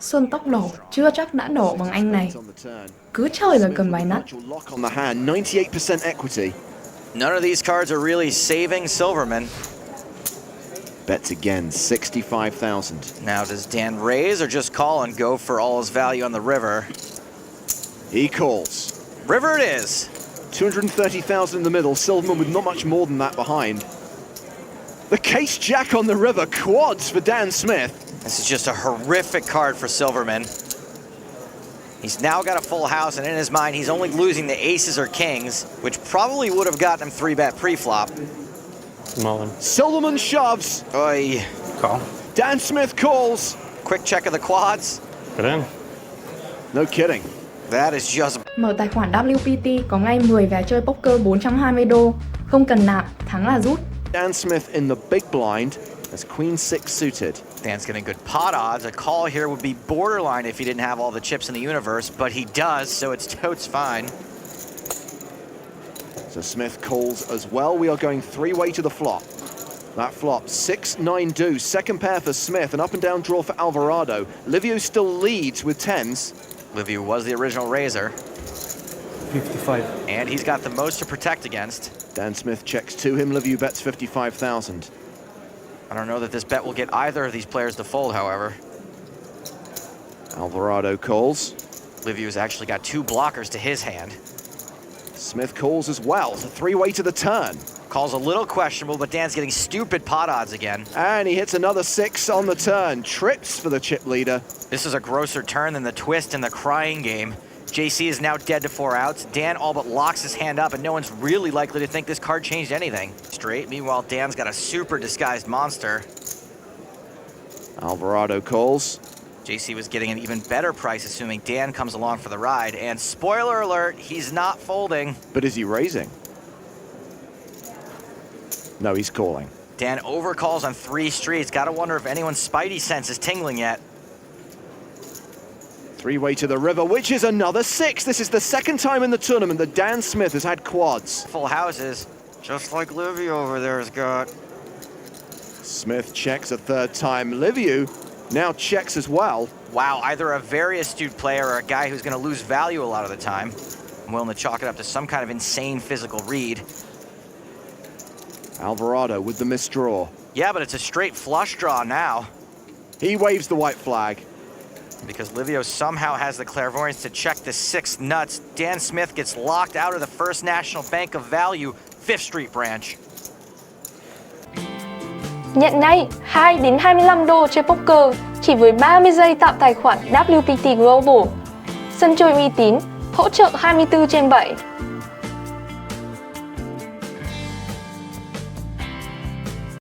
Xuân tốc độ chưa chắc đã đổ bằng anh này. Cứ chơi là cầm bài nát. 98% equity. None of these cards are really saving Silverman. Bets again, 65,000. Now does Dan raise or just call and go for all his value on the river? He calls. River it is. 230,000 in the middle, Silverman with not much more than that behind. The case jack on the river, quads for Dan Smith. This is just a horrific card for Silverman. He's now got a full house, and in his mind, he's only losing the aces or kings, which probably would have gotten him 3-bet pre-flop. Mullen. Silverman shoves. Oy. Call. Dan Smith calls. Quick check of the quads. Get in. No kidding. That is just... Mở tài khoản WPT có ngay 10 vé chơi poker 420 đô. Không cần nạp, thắng là rút. Dan Smith in the big blind as Queen 6 suited. Dan's getting good pot odds. A call here would be borderline if he didn't have all the chips in the universe, but he does, so it's totes fine. So Smith calls as well. We are going three-way to the flop. That flop, 6-9 deuce. Second pair for Smith, an up and down draw for Alvarado. Livio still leads with tens. Livio was the original raiser. 55. And he's got the most to protect against. Dan Smith checks to him. Livio bets 55,000. I don't know that this bet will get either of these players to fold, however. Alvarado calls. Livio's actually got 2 blockers to his hand. Smith calls as well. It's a three-way to the turn. Calls a little questionable, but Dan's getting stupid pot odds again. And he hits another 6 on the turn. Trips for the chip leader. This is a grosser turn than the twist and the crying game. JC is now dead to 4 outs. Dan all but locks his hand up, and no one's really likely to think this card changed anything. Straight. Meanwhile, Dan's got a super disguised monster. Alvarado calls. JC was getting an even better price, assuming Dan comes along for the ride. And spoiler alert, he's not folding. But is he raising? No, he's calling. Dan overcalls on 3 streets. Gotta wonder if anyone's spidey sense is tingling yet. Three-way to the river, which is another 6. This is the second time in the tournament that Dan Smith has had quads. Full houses, just like Livio over there has got. Smith checks a third time. Livio now checks as well. Wow, either a very astute player or a guy who's going to lose value a lot of the time. I'm willing to chalk it up to some kind of insane physical read. Alvarado with the misdraw. Yeah, but it's a straight flush draw now. He waves the white flag. Because Livio somehow has the clairvoyance to check the 6 nuts, Dan Smith gets locked out of the First National Bank of Value, 5th Street branch. Nhận ngay 2 đến 25 đô chơi poker chỉ với 30 giây tạo tài khoản WPT Global. Sân chơi uy tín, hỗ trợ 24/7.